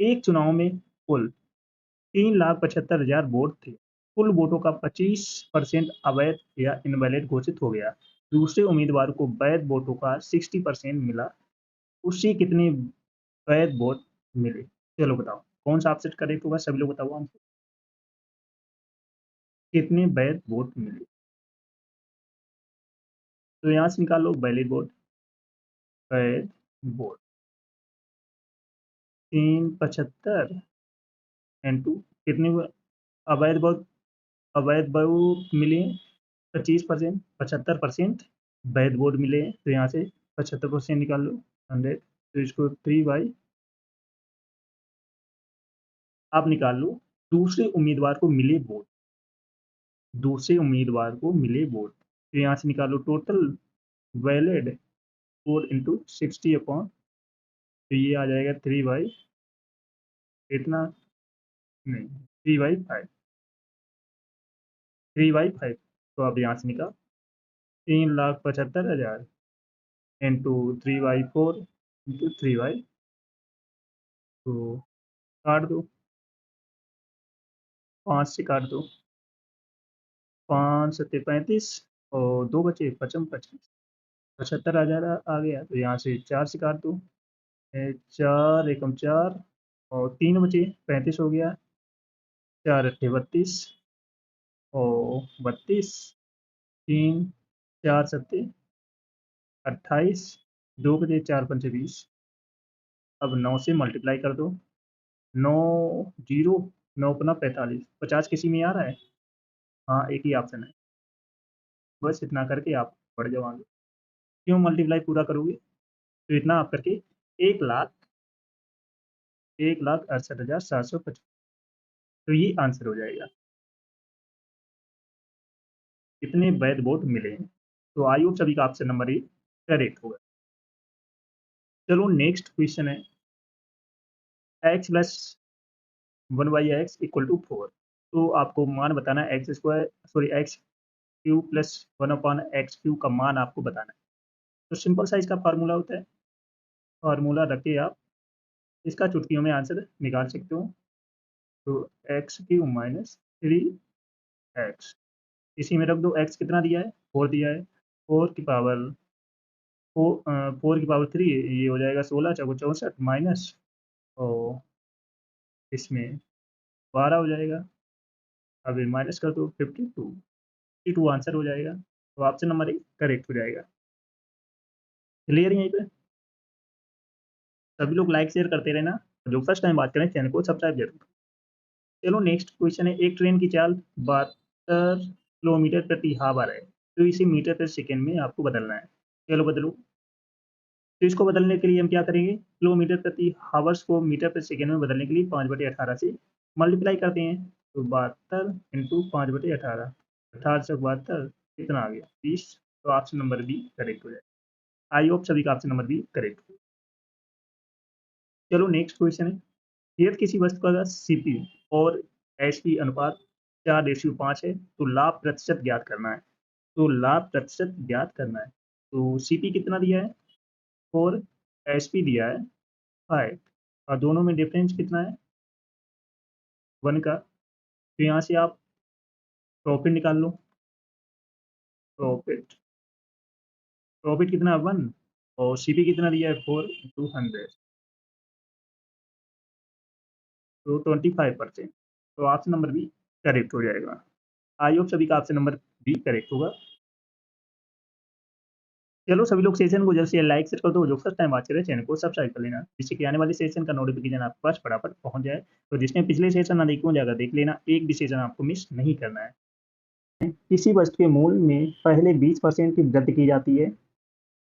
एक चुनाव में कुल 3,75,000 वोट थे। कुल वोटों का 25% अवैध या इनवैलिड घोषित हो गया। दूसरे उम्मीदवार को वैध वोटों का 60% मिला। उसे कितने वैध वोट मिले? चलो बताओ, कौन सा ऑप्शन करेक्ट होगा? सभी लोग बताओ आंसर। कितने वैध वोट मिले? तो यहाँ से निकालो वैलिड वोट, वैध वोट 375 इंटू कितने अवैध वोट? अवैध वोट मिले 25%, 75% वैध वोट मिले हैं, तो यहाँ से 75% निकाल लो 100, तो इसको 3/, आप निकाल लो दूसरे उम्मीदवार को मिले वोट। दूसरे उम्मीदवार को मिले वोट, तो यहाँ से निकालो टोटल वैलिड वोट इंटू 60 तो ये आ जाएगा 3/, इतना नहीं, 3/5, 3/5। तो अब यहाँ से निकाल 3,75,000 इंटू 3/4 इंटू 3/, तो काट दो, 5 से काट दो, 5 सत्ते 35 और 2 बचे 55, 75,000 आ गया। तो यहाँ से 4 से काट दो, 4 एकम 4 और 3 बचे 35 हो गया, 4 अट्ठे 32 और 32, 3 4 सत्ते 28, 2 बजे 4 पंचे 20। अब 9 से मल्टीप्लाई कर दो, 9 जीरो 9 अपना 45, 50 किसी में आ रहा है? हाँ, एक ही ऑप्शन है। बस इतना करके आप बढ़ जाओ आगे। क्यों मल्टीप्लाई पूरा करोगे? तो इतना आप करके 1,68,750, तो ये आंसर हो जाएगा। कितने वैध वोट मिले हैं? तो आई होप सभी का ऑप्शन नंबर ए करेक्ट होगा। चलो नेक्स्ट क्वेश्चन है, x plus 1/x equal to 4। तो आपको मान बताना है x square, sorry x cube plus 1/x³ का मान आपको बताना है। तो सिंपल सा इसका फार्मूला होता है, फार्मूला रख के आप इसका चुटकियों में आंसर निकाल सकते हो। तो x³ माइनस 3x, इसी में रख दो। x कितना दिया है? 4 दिया है, 4 की पावर 4 की पावर 3, ये हो जाएगा 16 चौको 64 माइनस, और इसमें 12 हो जाएगा। अब ये माइनस कर दो 52 आंसर हो जाएगा। तो ऑप्शन नंबर ए करेक्ट हो जाएगा। क्लियर यहीं पे? सभी लोग लाइक शेयर करते रहना, जो फर्स्ट टाइम बात करें चैनल को सब्सक्राइब जरूर करें। चलो नेक्स्ट क्वेश्चन है, एक ट्रेन की चाल 72 किलोमीटर प्रति हावर है, तो इसे मीटर पर सेकेंड में आपको बदलना है। चलो बदलो। तो इसको बदलने के लिए हम क्या करेंगे, किलोमीटर प्रति हावर्स को मीटर पर सेकेंड में बदलने के लिए 5/18 से मल्टीप्लाई करते हैं। तो 72 इंटू 5/18, 18 से 72 कितना आ गया 30। तो ऑप्शन नंबर बी करेक्ट हो जाएगा। आई होप सभी का ऑप्शन नंबर बी करेक्ट हो। चलो नेक्स्ट क्वेश्चन है, यदि किसी वस्तु का सीपी और एचपी अनुपात 4:5 है, तो लाभ प्रतिशत ज्ञात करना है। तो लाभ प्रतिशत ज्ञात करना है, तो सीपी कितना दिया है 4, एचपी दिया है 5, और दोनों में डिफरेंस कितना है 1 का। तो यहाँ से आप प्रॉफिट निकाल लो। प्रॉफिट प्रॉफिट कितना 1, और सीपी कितना दिया है 4/100, तो 25%। तो ऑप्शन नंबर बी करेक्ट हो जाएगा। आई होप सभी का ऑप्शन नंबर बी करेक्ट होगा। चलो सभी लोग सेशन को जल्द से लाइक शेयर कर दो, जो फर्स्ट टाइम बात कर रहे हैं चैनल को सब्सक्राइब कर लेना, जिससे कि आने वाली सेशन का नोटिफिकेशन आपके पास फटाफट पहुंच जाए। तो जिसने पिछले सेशन ना देखी हो जाकर देख लेना, एक भी सेशन आपको मिस नहीं करना है। किसी वस्तु के मूल्य में पहले 20% की वृद्धि की जाती है,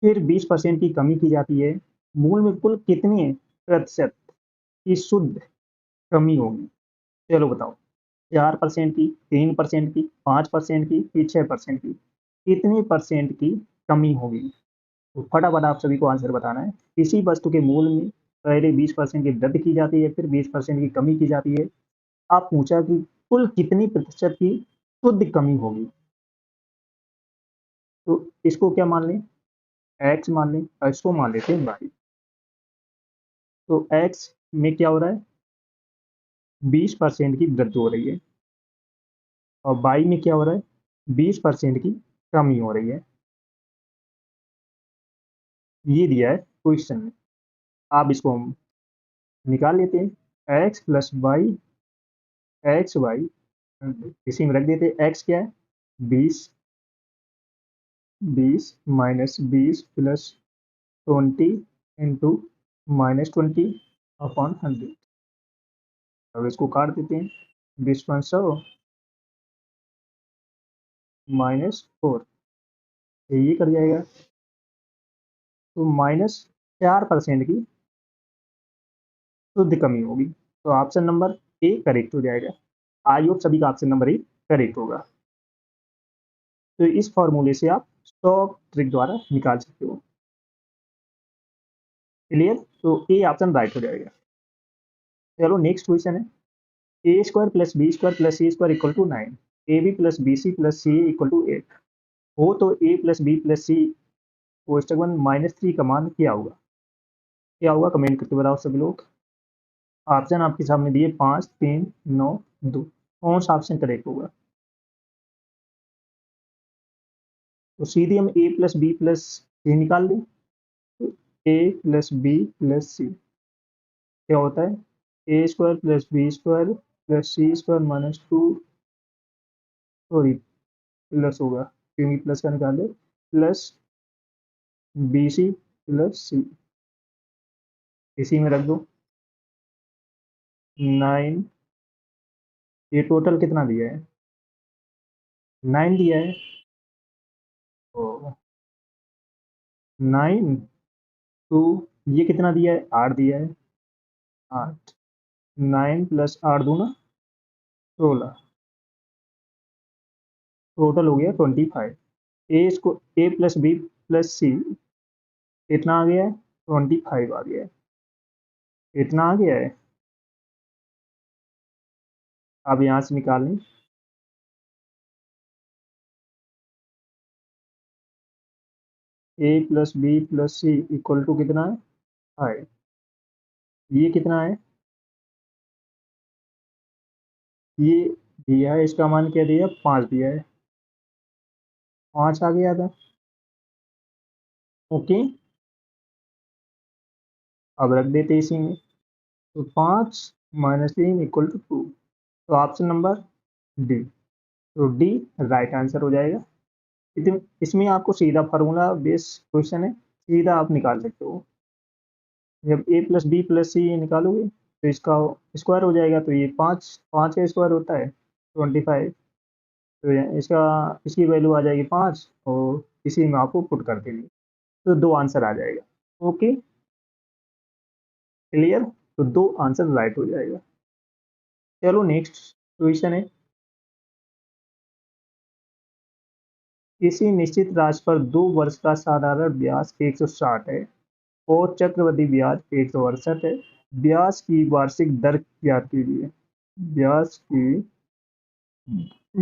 फिर 20% की कमी की जाती है। मूल्य में कुल कितने प्रतिशत की शुद्ध कमी होगी? चलो बताओ, 4% की, 3% की, 5% की, कि 6% की? कितने परसेंट की कमी होगी? तो फटाफट आप सभी को आंसर बताना है। किसी वस्तु के मूल्य में पहले 20% की वृद्धि की जाती है, फिर 20% की कमी की जाती है। आप पूछा कि कुल कितनी प्रतिशत की शुद्ध कमी होगी? तो इसको क्या मान लें, एक्स मान लें, और इसको मान लेते हैं वाई। तो एक्स में क्या हो रहा है, 20% की वृद्धि हो रही है और बाई में क्या हो रहा है, 20% की कमी हो रही है। ये दिया है क्वेश्चन में, आप इसको हम निकाल लेते हैं। X plus y, x y इसी में रख देते हैं। एक्स क्या है, 20, 20 माइनस 20 प्लस 20 इंटू -20 अपॉन 100। अब इसको काट देते हैं, 20×100 -4, ये कर जाएगा, तो -4% की शुद्ध कमी होगी। तो ऑप्शन नंबर ए करेक्ट हो जाएगा। आई होप सभी का ऑप्शन नंबर ए करेक्ट होगा। तो इस फॉर्मूले से आप स्टॉक ट्रिक द्वारा निकाल सकते हो। क्लियर, तो ए ऑप्शन राइट हो जाएगा। चलो नेक्स्ट क्वेश्चन है, A square plus B square plus C square equal to 9, A B plus B C plus C A equal to 8 हो तो A plus B plus C कोष्टक one -3 का मान क्या होगा। क्या होगा कमेंट करके बताओ सभी लोग। ऑप्शन आपके सामने दिए 5, 3, 9, 2, कौन सा ऑप्शन करेक्ट होगा। तो सीधे हम A plus B plus C निकाल दें। तो A plus B plus C क्या होता है, A square plus B square plus C square -2, sorry plus होगा क्योंकि प्लस का निकाले, plus B C plus C, इसी में रख दो 9। ये टोटल कितना दिया है, 9 दिया है। तो 9 टू, ये कितना दिया है, 8 दिया है, 8, 9 प्लस 8 दूना 16, टोटल हो गया 25। ए इसको ए प्लस बी प्लस सी कितना आ गया है, 25 आ गया है, इतना आ गया है। अब यहाँ से निकाल लें, A plus B plus C equal to कितना है, 5। ये कितना है, ये दिया है, इसका मान क्या दिया, 5 दिया है, 5 आ गया था। ओके, अब रख देते इसी में, तो 5 -3 इक्वल टू 2, तो ऑप्शन नंबर डी, तो डी राइट आंसर हो जाएगा। इसमें आपको सीधा फार्मूला बेस क्वेश्चन है, सीधा आप निकाल सकते हो। जब ए प्लस बी प्लस सी निकालोगे तो इसका स्क्वायर हो जाएगा, तो ये 5, 5 का स्क्वायर होता है 25, तो इसका इसकी वैल्यू आ जाएगी 5 और इसी में आपको पुट कर देंगे, तो 2 आंसर आ जाएगा। ओके क्लियर, तो 2 आंसर राइट हो जाएगा। चलो नेक्स्ट क्वेश्चन है, किसी निश्चित राशि पर 2 वर्ष का साधारण ब्याज 160 है और चक्रवृद्धि ब्याज 168 है। ब्याज की वार्षिक दर ज्ञात कीजिए। ब्याज की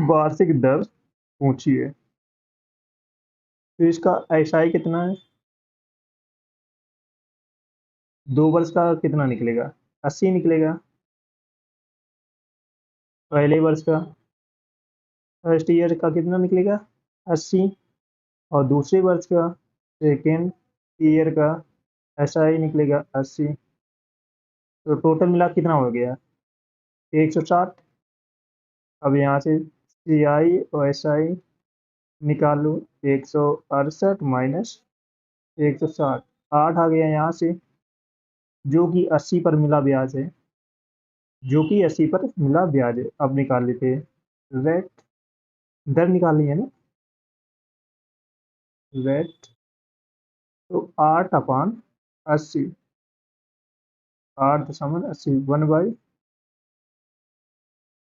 वार्षिक दर पूछिए, तो इसका एसआई कितना है, 2 वर्ष का कितना निकलेगा, 80 निकलेगा पहले वर्ष का, फर्स्ट ईयर का कितना निकलेगा, 80, और दूसरे वर्ष का सेकेंड ईयर का एसआई निकलेगा 80, तो टोटल मिला कितना हो गया, 160। अब यहाँ से सी आई और एस आई निकालो, 168 माइनस 160, 8 आ गया यहाँ से, जो कि 80 पर मिला ब्याज है, जो कि 80 पर मिला ब्याज है। अब निकाल लेते हैं रेट, दर निकालनी है ना, रेट, तो 8/80, 8.80 1/,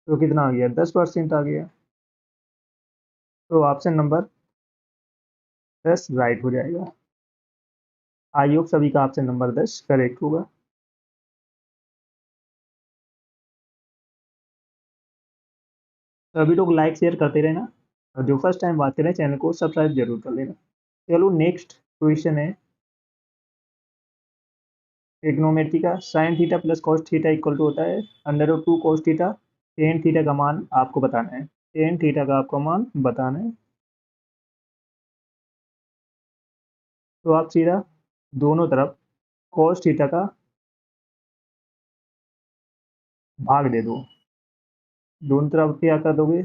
तो कितना आ गया, 10% आ गया, तो ऑप्शन नंबर 10 राइट हो जाएगा। आई होप सभी का ऑप्शन नंबर 10 करेक्ट होगा। सभी लोग लाइक शेयर करते रहना, और जो फर्स्ट टाइम बात करें चैनल को सब्सक्राइब जरूर कर लेना। चलो नेक्स्ट क्वेश्चन है, ट्रिग्नोमेट्री का sine theta plus cos theta equal to होता है √2 कॉस थीटा। टेन थीटा का मान आपको बताना है, टेन थीटा का आपको मान बताना है। तो आप सीधा दोनों तरफ कॉस थीटा का भाग दे दो, दोनों तरफ क्या कर दोगे,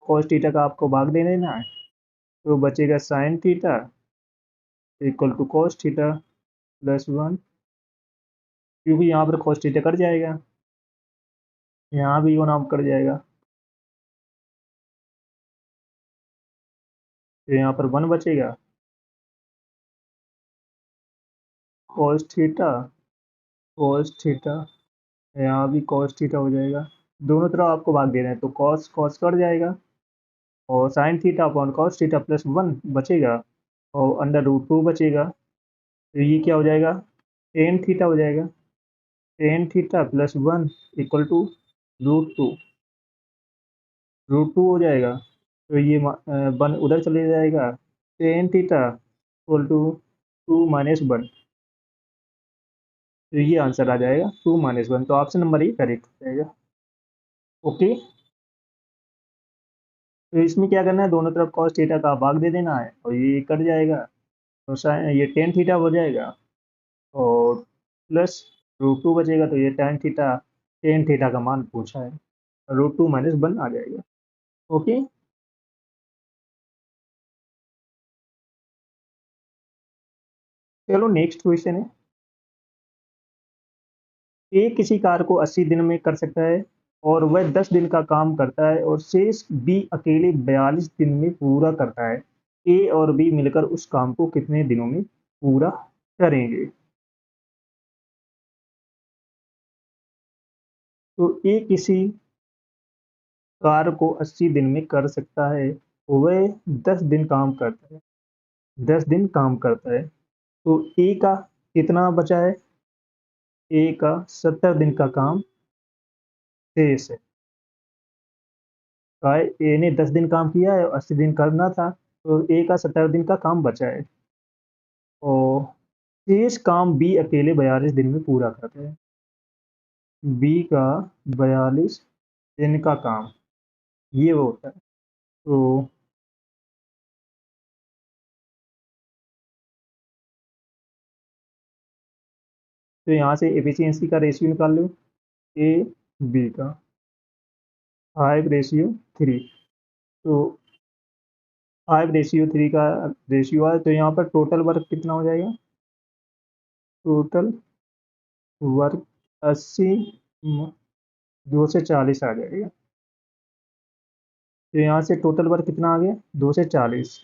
कॉस थीटा का आपको भाग दे देना है, तो बचेगा sine theta equal to cos theta plus one, क्योंकि यहाँ पर कॉस थीटा कट जाएगा, यहाँ भी वो नाम कट जाएगा, तो यहाँ पर वन बचेगा, कॉस थीटा कॉस थीटा, यहाँ भी कॉस थीटा हो जाएगा, दोनों तरफ आपको भाग दे रहे हैं तो कॉस कॉस कट जाएगा, और sine theta upon cos theta plus one बचेगा, और √2 बचेगा, तो ये क्या हो जाएगा, टेन थीटा हो जाएगा, tan theta plus one equal to √2, √2 हो जाएगा, तो ये वन उधर चले जाएगा, टेन थीटा इक्वल टू 2 - 1, तो ये आंसर आ जाएगा 2 - 1, तो ऑप्शन नंबर ये करेक्ट हो जाएगा। ओके, तो इसमें क्या करना है, दोनों तरफ कॉस थीटा का भाग दे देना है और ये कट जाएगा, तो ये टेन थीटा हो जाएगा, और प्लस √2 बचेगा, तो ये टेन थीटा का मान पूछा है, √2 - 1 आ जाएगा। ओके, चलो नेक्स्ट क्वेश्चन है, ए किसी कार्य को 80 दिन में कर सकता है और वह 10 दिन का काम करता है, और शेष बी अकेले 42 दिन में पूरा करता है, ए और बी मिलकर उस काम को कितने दिनों में पूरा करेंगे। तो ए किसी कार्य को 80 दिन में कर सकता है, वह 10 दिन काम करता है, 10 दिन काम करता है, तो ए का कितना बचा है, ए का 70 दिन का काम शेष है, ए ने 10 दिन काम किया है और 80 दिन करना था, तो ए का 70 दिन का काम बचा है, और शेष काम बी अकेले 42 दिन में पूरा करता है, बी का 42 दिन का काम ये वो होता है, तो यहाँ से एफिशिएंसी का रेशियो निकाल लो, ए बी का 5:3, तो 5:3 का रेशियो है, तो यहाँ पर टोटल वर्क कितना हो जाएगा, टोटल वर्क 80 240 आ जाएगा, तो यहाँ से टोटल वर्क कितना आ गया 240,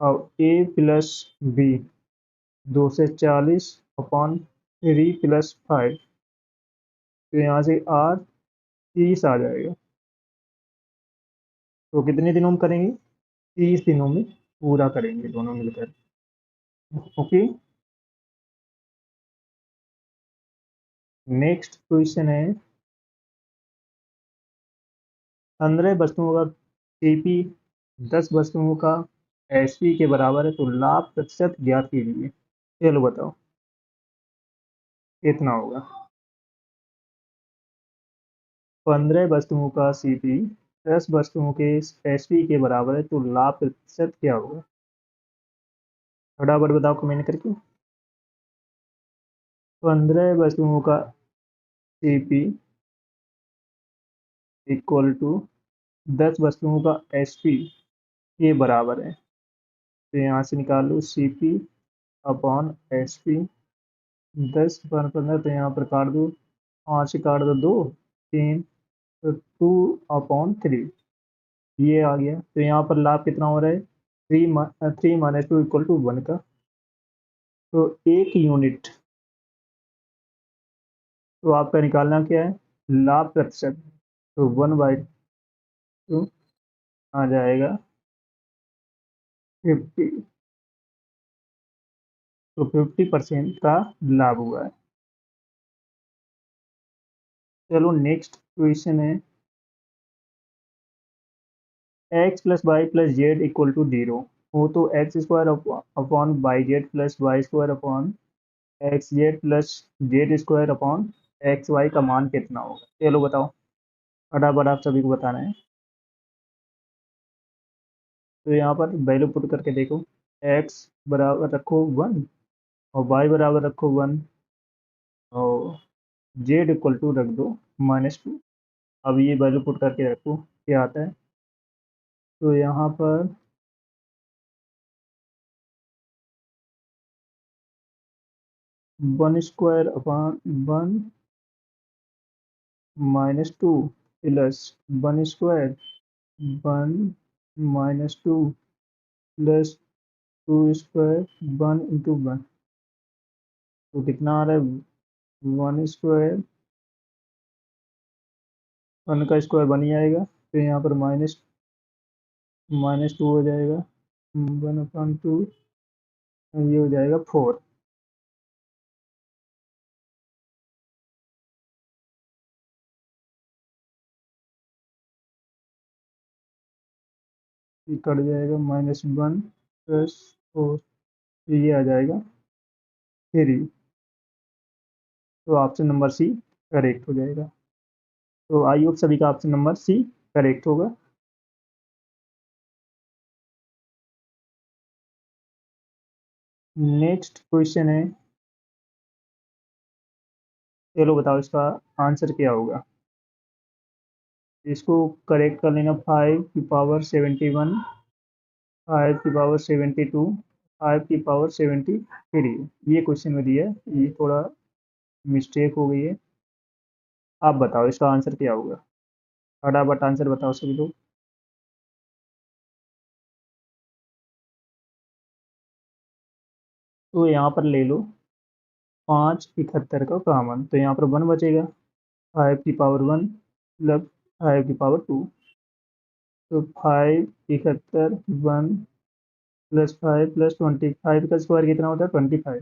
और ए प्लस बी 240 अपॉन 3 + 5, तो यहाँ से आर 30 आ जाएगा, तो कितने दिनों में करेंगे, 30 दिनों में पूरा करेंगे दोनों मिलकर। ओके, नेक्स्ट क्वेश्चन है, 15 वस्तुओं का सीपी 10 वस्तुओं का एसपी के बराबर है, तो लाभ प्रतिशत ज्ञात कीजिए। चलो बताओ कितना होगा, 15 वस्तुओं का सीपी 10 वस्तुओं के एसपी के बराबर है, तो लाभ प्रतिशत क्या होगा, फटाफट बताओ कमेंट करके। 15 वस्तुओं का सीपी इक्वल टू 10 वस्तुओं का एसपी के बराबर है, तो यहाँ से निकाल लो सीपी अपॉन एसपी, 10 × 15, तो यहाँ पर काट दो, 5 से काट दो 2 3, तो 2/3 ये आ गया, तो यहाँ पर लाभ कितना हो रहा है, 3 - 2 = 1 का, तो 1 यूनिट, तो आपका निकालना क्या है, लाभ प्रतिशत, तो 1/2 आ जाएगा 50, तो 50% का लाभ हुआ है। चलो नेक्स्ट क्वेश्चन है, x + y + z = 0 हो, तो x² upon Y Z plus Y upon X Z plus Z square upon X Y का मान कितना होगा? चलो बताओ, फटाफट आप सभी को बताना है। तो यहाँ पर वैल्यू पुट करके देखो, एक्स बराबर रखो 1 और वाई बराबर रखो 1 और जेड इक्वल टू रख दो -2। अब ये वैल्यू पुट करके रखो, क्या आता है? तो यहाँ पर 1 square upon 1 -2 plus 1 square 1 -2 plus 2 square 1 × 1। तो कितना आ रहा है? 1 स्क्वायर, 1 का स्क्वायर 1 ही आएगा, तो यहाँ पर -2 हो जाएगा 1/2, ये हो जाएगा 4। ये कट जाएगा -1 प्लस 4, ये आ जाएगा 3। तो ऑप्शन नंबर सी करेक्ट हो जाएगा। तो आई होप सभी का ऑप्शन नंबर सी करेक्ट होगा। नेक्स्ट क्वेश्चन है, चलो बताओ इसका आंसर क्या होगा। इसको करेक्ट कर लेना, 5 की पावर 71, 5 की पावर 72, 5 की पावर 73। ये क्वेश्चन में दिया है, ये थोड़ा मिस्टेक हो गई है। आप बताओ इसका आंसर क्या होगा, फटाफट आंसर बताओ सभी लोग। तो यहाँ पर ले लो 5 71 का कॉमन, तो यहाँ पर 1 बचेगा, 5 की पावर 1 प्लस 5 की पावर 2। तो 5 71 प्लस 5 प्लस 25 का स्क्वायर कितना होता है? 25।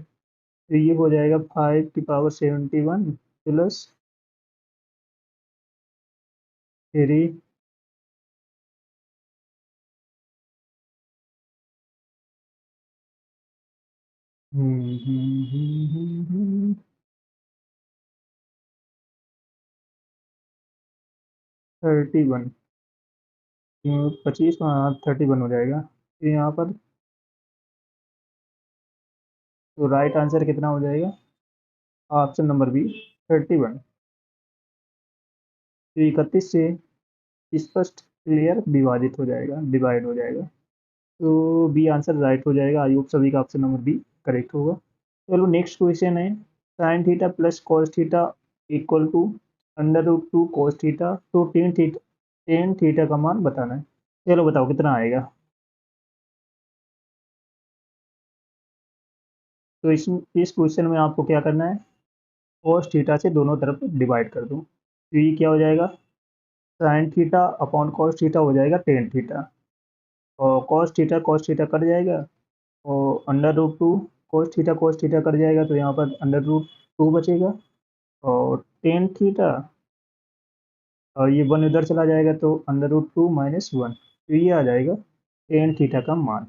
तो ये हो जाएगा 5 की पावर 71 प्लस 3। 31, 25 का 31 हो जाएगा। तो यहाँ पर तो राइट आंसर कितना हो जाएगा? Option number B 31। तो 31 से स्पष्ट क्लियर विभाजित हो जाएगा, डिवाइड हो जाएगा। तो बी आंसर राइट हो जाएगा। आई होप सभी का ऑप्शन नंबर बी करेक्ट होगा। चलो नेक्स्ट क्वेश्चन है, sine theta plus cos theta equal to √2 cos theta, तो टेन थीटा का मान बताना है। चलो बताओ कितना आएगा। तो इस क्वेश्चन में आपको क्या करना है, कॉस थीटा से दोनों तरफ डिवाइड कर दो, तो ये क्या हो जाएगा? Sine theta upon cos theta हो जाएगा टेन थीटा, और कॉस थीटा कट जाएगा, और √2 कॉस थीटा कट जाएगा, तो यहाँ पर √2 बचेगा, और टेन थीटा, और ये 1 इधर चला जाएगा, तो √2 -1, तो ये आ जाएगा टेन थीटा का मान।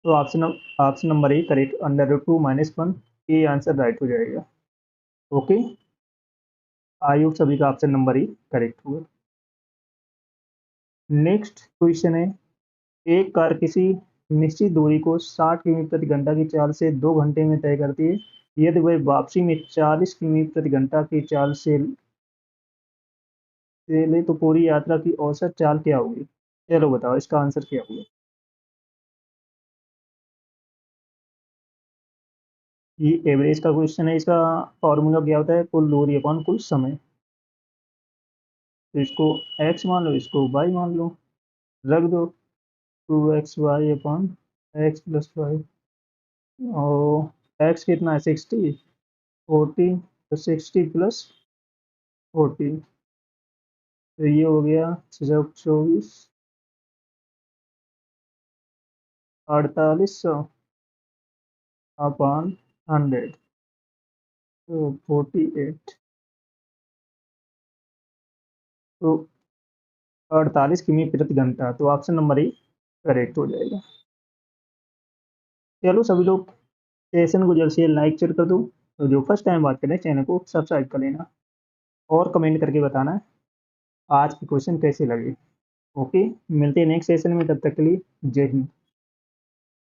तो ऑप्शन नंबर ए करेक्ट, √2 - 1, ये आंसर राइट हो जाएगा। ओके, आई होप सभी का ऑप्शन नंबर ए करेक्ट हुआ। नेक्स्ट क्वेश्चन है, एक कार किसी निश्चित दूरी को 60 किमी प्रति घंटा की चाल से 2 घंटे में तय करती है। यदि वह वापसी में 40 किमी प्रति घंटा की चाल से ले तो पूरी यात्रा की औसत चाल क्या होगी? चलो बताओ इसका आंसर क्या होगा। ये एवरेज का क्वेश्चन है, इसका फॉर्मूला क्या होता है? कुल दूरी अपॉन कुल समय। तो इसको एक्स मान लो, इसको वाई मान लो, रख दो 2xy अपॉन x+y, और एक्स कितना है? 60, 40, तो 60 + 40, तो ये हो गया 24, 4800 अपॉन 100, तो 48, तो 48 किमी प्रति घंटा, तो ऑप्शन नंबर ए करेक्ट हो जाएगा। चलो सभी लोग सेशन को जल्द से लाइक शेयर कर दो। तो जो फर्स्ट टाइम बात करें चैनल को सब्सक्राइब कर लेना और कमेंट करके बताना आज की क्वेश्चन कैसे लगे। ओके, मिलते हैं नेक्स्ट सेशन में, तब तक के लिए जय हिंद।